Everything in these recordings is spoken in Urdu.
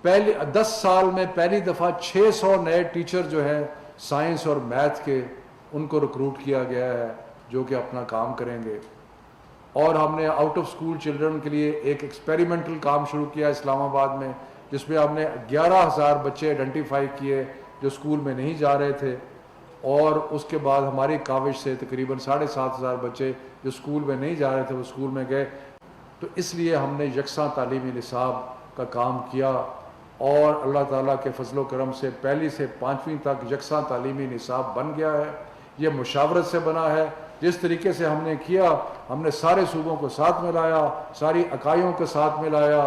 پہلی 10 سال میں پہلی دفعہ 600 نئے ٹیچر جو ہیں سائنس اور میتھ کے، ان کو ریکروٹ کیا گیا ہے جو کہ اپنا کام کریں گے. اور ہم نے آؤٹ آف اسکول چلڈرن کے لیے ایک ایکسپیریمنٹل کام شروع کیا اسلام آباد میں، جس میں ہم نے 11,000 بچے آئیڈینٹیفائی کیے جو اسکول میں نہیں جا رہے تھے، اور اس کے بعد ہماری کاوش سے تقریباً 7,500 بچے جو اسکول میں نہیں جا رہے تھے وہ اسکول میں گئے. تو اس لیے ہم نے یکساں تعلیمی نصاب کا کام کیا، اور اللہ تعالیٰ کے فضل و کرم سے پہلی سے 5ویں تک یکساں تعلیمی نصاب بن گیا ہے. یہ مشاورت سے بنا ہے. جس طریقے سے ہم نے کیا، ہم نے سارے صوبوں کو ساتھ ملایا، ساری اکائیوں کے ساتھ ملایا،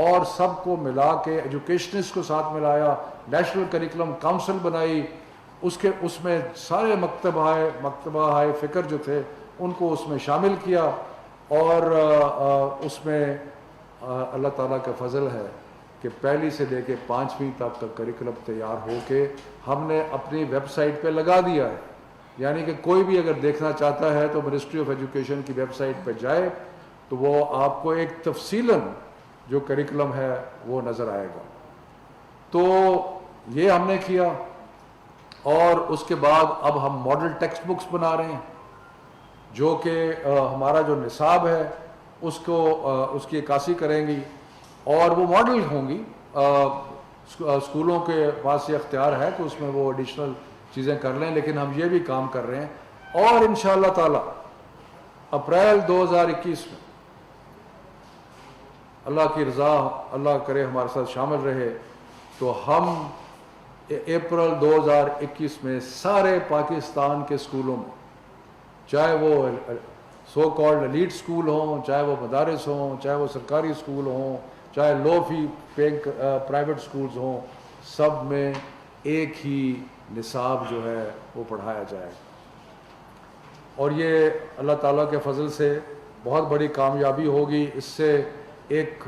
اور سب کو ملا کے ایجوکیشنسٹ کو ساتھ ملایا، نیشنل کریکولم کونسل بنائی، اس میں سارے مکتبہ ہائے فکر جو تھے ان کو اس میں شامل کیا، اور اس میں اللہ تعالیٰ کا فضل ہے کہ پہلی سے لے کے 5ویں تک کا کریکولم تیار ہو کے ہم نے اپنی ویب سائٹ پہ لگا دیا ہے. یعنی کہ کوئی بھی اگر دیکھنا چاہتا ہے تو منسٹری آف ایجوکیشن کی ویب سائٹ پہ جائے تو وہ آپ کو ایک تفصیلاً جو کریکولم ہے وہ نظر آئے گا. تو یہ ہم نے کیا، اور اس کے بعد اب ہم ماڈل ٹیکسٹ بکس بنا رہے ہیں جو کہ ہمارا جو نصاب ہے اس کی عکاسی کریں گی، اور وہ ماڈل ہوں گی. اسکولوں کے پاس یہ اختیار ہے کہ اس میں وہ ایڈیشنل چیزیں کر لیں، لیکن ہم یہ بھی کام کر رہے ہیں. اور انشاءاللہ تعالی اپریل 2021 میں اللہ کی رضا، اللہ کرے ہمارے ساتھ شامل رہے، تو ہم اپریل 2021 میں سارے پاکستان کے اسکولوں میں، چاہے وہ سو کالڈ ایلیٹ اسکول ہوں، چاہے وہ مدارس ہوں، چاہے وہ سرکاری اسکول ہوں، چاہے لو فی پیئنگ پرائیویٹ اسکولز ہوں، سب میں ایک ہی نصاب جو ہے وہ پڑھایا جائے. اور یہ اللہ تعالیٰ کے فضل سے بہت بڑی کامیابی ہوگی. اس سے ایک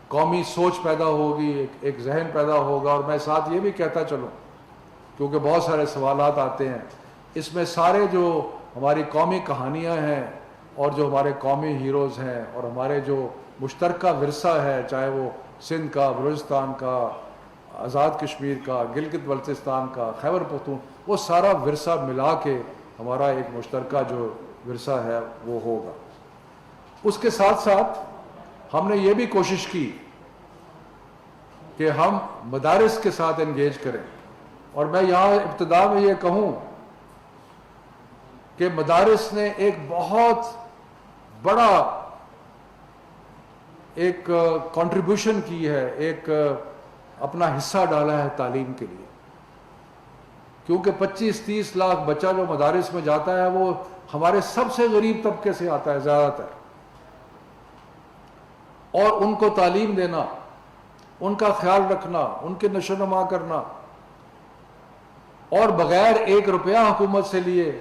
قومی سوچ پیدا ہوگی، ایک ذہن پیدا ہوگا. اور میں ساتھ یہ بھی کہتا چلوں، کیونکہ بہت سارے سوالات آتے ہیں، اس میں سارے جو ہماری قومی کہانیاں ہیں اور جو ہمارے قومی ہیروز ہیں اور ہمارے جو مشترکہ ورثہ ہے، چاہے وہ سندھ کا، بلوچستان کا، آزاد کشمیر کا، گلگت بلتستان کا، خیبر پختون، وہ سارا ورثہ ملا کے ہمارا ایک مشترکہ جو ورثہ ہے وہ ہوگا. اس کے ساتھ ساتھ ہم نے یہ بھی کوشش کی کہ ہم مدارس کے ساتھ انگیج کریں. اور میں یہاں ابتدا میں یہ کہوں کہ مدارس نے ایک بہت بڑا ایک کنٹریبیوشن کی ہے، ایک اپنا حصہ ڈالا ہے تعلیم کے لیے. کیونکہ 25-30 لاکھ بچہ جو مدارس میں جاتا ہے وہ ہمارے سب سے غریب طبقے سے آتا ہے زیادہ تر، اور ان کو تعلیم دینا، ان کا خیال رکھنا، ان کے نشو و نما کرنا، اور بغیر 1 روپیہ حکومت سے لیے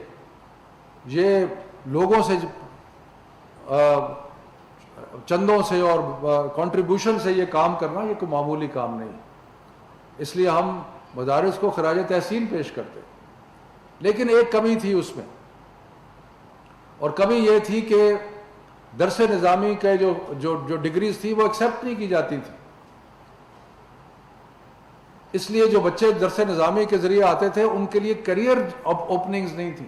یہ لوگوں سے چندوں سے اور کنٹریبیوشن سے یہ کام کرنا، یہ کوئی معمولی کام نہیں. اس لیے ہم مدارس کو خراج تحسین پیش کرتے. لیکن ایک کمی تھی اس میں، اور کمی یہ تھی کہ درس نظامی کے جو ڈگریز تھی وہ ایکسیپٹ نہیں کی جاتی تھی. اس لیے جو بچے درس نظامی کے ذریعے آتے تھے ان کے لیے کیریئر اوپننگز نہیں تھی.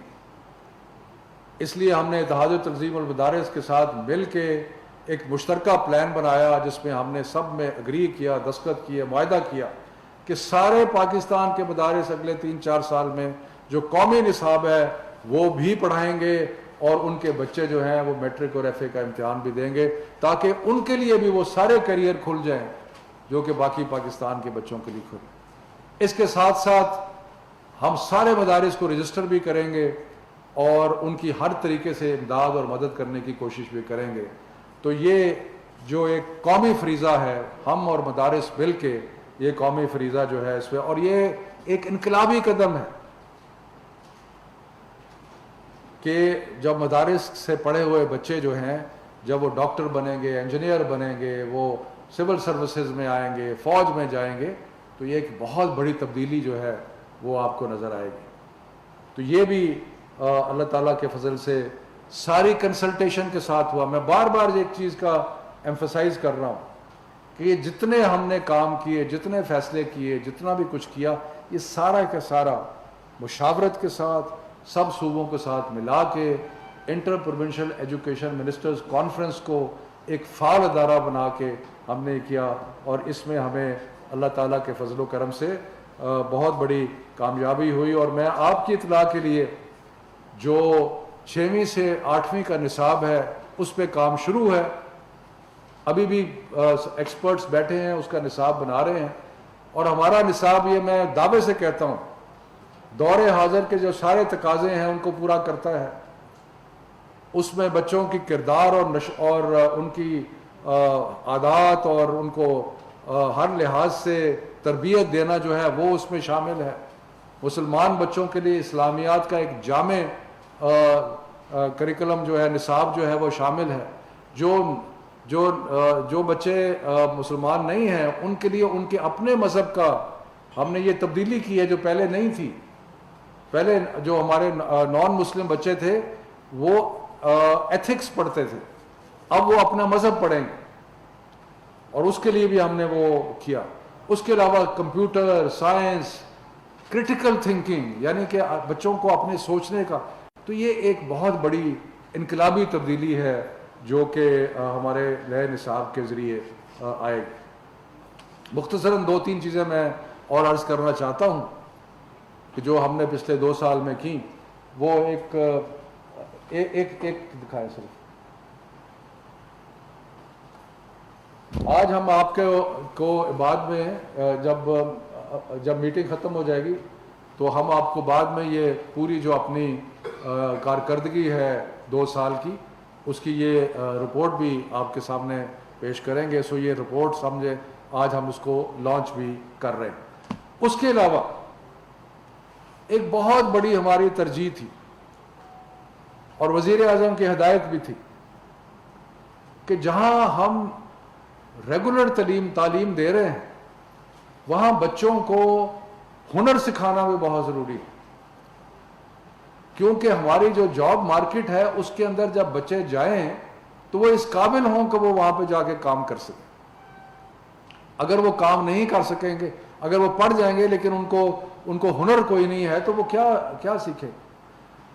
اس لیے ہم نے اتحاد تنظیم المدارس کے ساتھ مل کے ایک مشترکہ پلان بنایا، جس میں ہم نے سب میں اگری کیا، دستخط کیے، معاہدہ کیا کہ سارے پاکستان کے مدارس اگلے 3-4 سال میں جو قومی نصاب ہے وہ بھی پڑھائیں گے، اور ان کے بچے جو ہیں وہ میٹرک اور ایف اے کا امتحان بھی دیں گے، تاکہ ان کے لیے بھی وہ سارے کیریئر کھل جائیں جو کہ باقی پاکستان کے بچوں کے لیے کھلے. اس کے ساتھ ساتھ ہم سارے مدارس کو رجسٹر بھی کریں گے اور ان کی ہر طریقے سے امداد اور مدد کرنے کی کوشش بھی کریں گے. تو یہ جو ایک قومی فریضہ ہے، ہم اور مدارس مل کے یہ قومی فریضہ جو ہے اس پہ، اور یہ ایک انقلابی قدم ہے کہ جب مدارس سے پڑھے ہوئے بچے جو ہیں جب وہ ڈاکٹر بنیں گے، انجینئر بنیں گے، وہ سول سروسز میں آئیں گے، فوج میں جائیں گے، تو یہ ایک بہت بڑی تبدیلی جو ہے وہ آپ کو نظر آئے گی. تو یہ بھی اللہ تعالیٰ کے فضل سے ساری کنسلٹیشن کے ساتھ ہوا. میں بار بار ایک چیز کا ایمفسائز کر رہا ہوں کہ یہ جتنے ہم نے کام کیے، جتنے فیصلے کیے، جتنا بھی کچھ کیا، یہ سارا کا سارا مشاورت کے ساتھ سب صوبوں کے ساتھ ملا کے inter provincial education ministers conference کو ایک فعال ادارہ بنا کے ہم نے کیا، اور اس میں ہمیں اللہ تعالیٰ کے فضل و کرم سے بہت بڑی کامیابی ہوئی۔ اور میں آپ کی اطلاع کے لیے جو 6ویں سے 8ویں کا نصاب ہے اس پہ کام شروع ہے، ابھی بھی ایکسپرٹس بیٹھے ہیں، اس کا نصاب بنا رہے ہیں، اور ہمارا نصاب یہ میں دعوے سے کہتا ہوں دور حاضر کے جو سارے تقاضے ہیں ان کو پورا کرتا ہے۔ اس میں بچوں کی کردار اور ان کی عادات اور ان کو ہر لحاظ سے تربیت دینا جو ہے وہ اس میں شامل ہے۔ مسلمان بچوں کے لیے اسلامیات کا ایک جامع کریکلم جو ہے، نصاب جو ہے وہ شامل ہے۔ جو بچے مسلمان نہیں ہیں ان کے لیے ان کے اپنے مذہب کا ہم نے یہ تبدیلی کی ہے جو پہلے نہیں تھی۔ پہلے جو ہمارے نان مسلم بچے تھے وہ ایتھکس پڑھتے تھے، اب وہ اپنا مذہب پڑھیں گے، اور اس کے لیے بھی ہم نے وہ کیا۔ اس کے علاوہ کمپیوٹر سائنس، کرٹیکل تھنکنگ، یعنی کہ بچوں کو اپنے سوچنے کا، تو یہ ایک بہت بڑی انقلابی تبدیلی ہے جو کہ ہمارے نئے نصاب کے ذریعے آئے گی۔ مختصراً 2-3 چیزیں میں اور عرض کرنا چاہتا ہوں کہ جو ہم نے پچھلے 2 سال میں کی، وہ ایک دکھائیں صرف۔ آج ہم آپ کو بعد میں جب میٹنگ ختم ہو جائے گی تو ہم آپ کو بعد میں یہ پوری جو اپنی کارکردگی ہے 2 سال کی، اس کی یہ رپورٹ بھی آپ کے سامنے پیش کریں گے۔ سو یہ رپورٹ سمجھے آج ہم اس کو لانچ بھی کر رہے ہیں۔ اس کے علاوہ ایک بہت بڑی ہماری ترجیح تھی اور وزیر اعظم کی ہدایت بھی تھی کہ جہاں ہم ریگولر تعلیم دے رہے ہیں وہاں بچوں کو ہنر سکھانا بھی بہت ضروری ہے، کیونکہ ہماری جو جاب مارکیٹ ہے اس کے اندر جب بچے جائیں تو وہ اس قابل ہوں کہ وہ وہاں پہ جا کے کام کر سکیں۔ اگر وہ کام نہیں کر سکیں گے، اگر وہ پڑھ جائیں گے لیکن ان کو ہنر کوئی نہیں ہے تو وہ کیا سیکھیں۔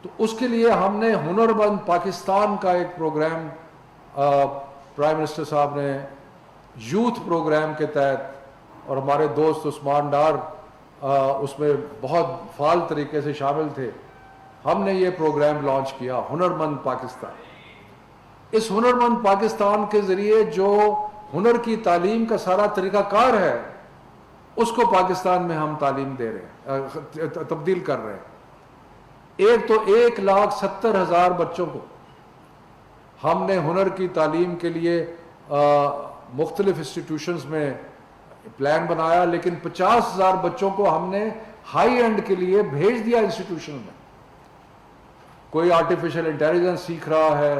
تو اس کے لیے ہم نے ہنر مند پاکستان کا ایک پروگرام پرائم منسٹر صاحب نے یوتھ پروگرام کے تحت، اور ہمارے دوست عثمان ڈار اس میں بہت فعال طریقے سے شامل تھے، ہم نے یہ پروگرام لانچ کیا ہنر مند پاکستان۔ اس ہنر مند پاکستان کے ذریعے جو ہنر کی تعلیم کا سارا طریقہ کار ہے اس کو پاکستان میں ہم تعلیم دے رہے ہیں، تبدیل کر رہے ہیں۔ 1,70,000 بچوں کو ہم نے ہنر کی تعلیم کے لیے مختلف انسٹیٹیوشنز میں پلان بنایا، لیکن 50,000 بچوں کو ہم نے ہائی اینڈ کے لیے بھیج دیا انسٹیٹیوشن میں۔ کوئی آرٹیفیشل انٹیلیجنس سیکھ رہا ہے،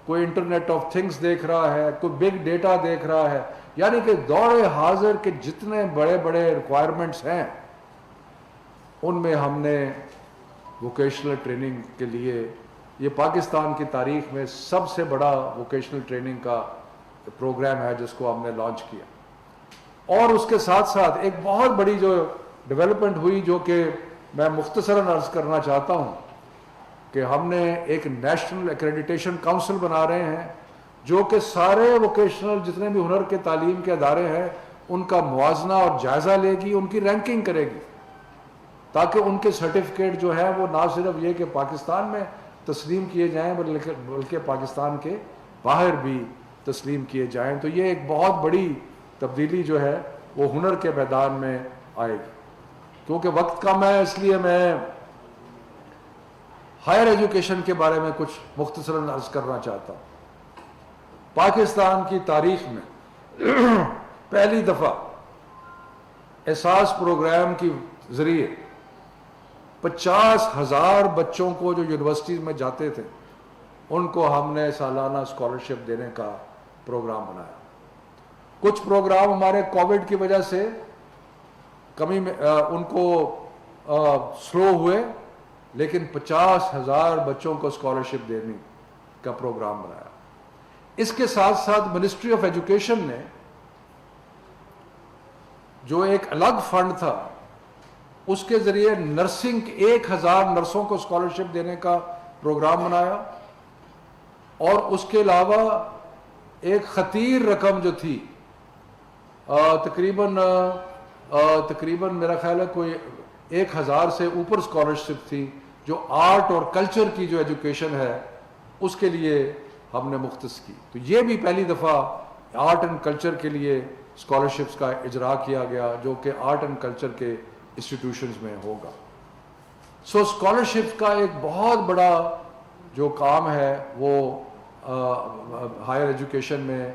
کوئی انٹرنیٹ آف تھنگس دیکھ رہا ہے، کوئی بگ ڈیٹا دیکھ رہا ہے، یعنی کہ دور حاضر کے جتنے بڑے بڑے ریکوائرمنٹس ہیں ان میں ہم نے ووکیشنل ٹریننگ کے لیے، یہ پاکستان کی تاریخ میں سب سے بڑا ووکیشنل ٹریننگ کا پروگرام ہے جس کو ہم نے لانچ کیا۔ اور اس کے ساتھ ساتھ ایک بہت بڑی جو ڈیولپمنٹ ہوئی جو کہ میں مختصراً عرض کرنا چاہتا ہوں کہ ہم نے ایک نیشنل ایکریڈیٹیشن کونسل بنا رہے ہیں جو کہ سارے ووکیشنل جتنے بھی ہنر کے تعلیم کے ادارے ہیں ان کا موازنہ اور جائزہ لے گی، ان کی رینکنگ کرے گی، تاکہ ان کے سرٹیفکیٹ جو ہے وہ نہ صرف یہ کہ پاکستان میں تسلیم کیے جائیں بلکہ پاکستان کے باہر بھی تسلیم کیے جائیں۔ تو یہ ایک بہت بڑی تبدیلی جو ہے وہ ہنر کے میدان میں آئے گی۔ کیونکہ وقت کم ہے اس لیے میں ہائر ایجوکیشن کے بارے میں کچھ مختصراً عرض کرنا چاہتا ہوں۔ پاکستان کی تاریخ میں پہلی دفعہ احساس پروگرام کے ذریعے 50,000 بچوں کو جو یونیورسٹیز میں جاتے تھے ان کو ہم نے سالانہ اسکالرشپ دینے کا پروگرام بنایا۔ کچھ پروگرام ہمارے کووڈ کی وجہ سے کمی میں ان کو سلو ہوئے، لیکن 50,000 بچوں کو اسکالرشپ دینے کا پروگرام بنایا۔ اس کے ساتھ ساتھ منسٹری آف ایجوکیشن نے جو ایک الگ فنڈ تھا اس کے ذریعے نرسنگ 1000 نرسوں کو اسکالرشپ دینے کا پروگرام بنایا، اور اس کے علاوہ ایک خطیر رقم جو تھی تقریباً میرا خیال ہے کوئی 1000 سے اوپر اسکالرشپ تھی جو آرٹ اور کلچر کی جو ایجوکیشن ہے اس کے لیے ہم نے مختص کی. تو یہ بھی پہلی دفعہ آرٹ اینڈ کلچر کے لیے اسکالرشپس کا اجرا کیا گیا جو کہ آرٹ اینڈ کلچر کے انسٹیٹیوشنز میں ہوگا. سو اسکالرشپ کا ایک بہت بڑا جو کام ہے وہ ہائر ایجوکیشن میں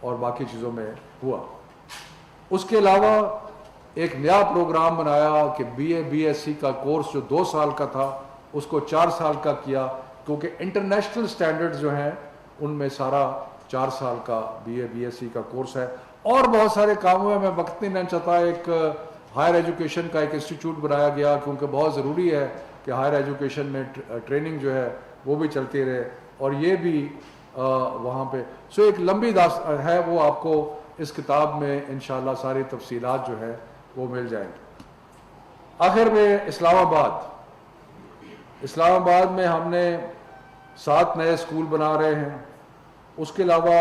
اور باقی چیزوں میں ہوا. اس کے علاوہ ایک نیا پروگرام بنایا کہ بی ایس سی کا کورس جو 2 سال کا تھا اس کو 4 سال کا کیا، کیونکہ انٹرنیشنل سٹینڈرڈز جو ہیں ان میں سارا 4 سال کا بی ایس سی کا کورس ہے. اور بہت سارے کاموں میں وقت نہیں چاہتا. ایک ہائر ایجوکیشن کا ایک انسٹیٹیوٹ بنایا گیا کیونکہ بہت ضروری ہے کہ ہائر ایجوکیشن میں ٹریننگ جو ہے وہ بھی چلتی رہے، اور یہ بھی وہاں پہ. سو ایک لمبی داستان ہے، وہ آپ کو اس کتاب میں انشاءاللہ ساری تفصیلات جو ہے وہ مل جائیں گی. آخر میں اسلام آباد میں ہم نے 7 نئے اسکول بنا رہے ہیں. اس کے علاوہ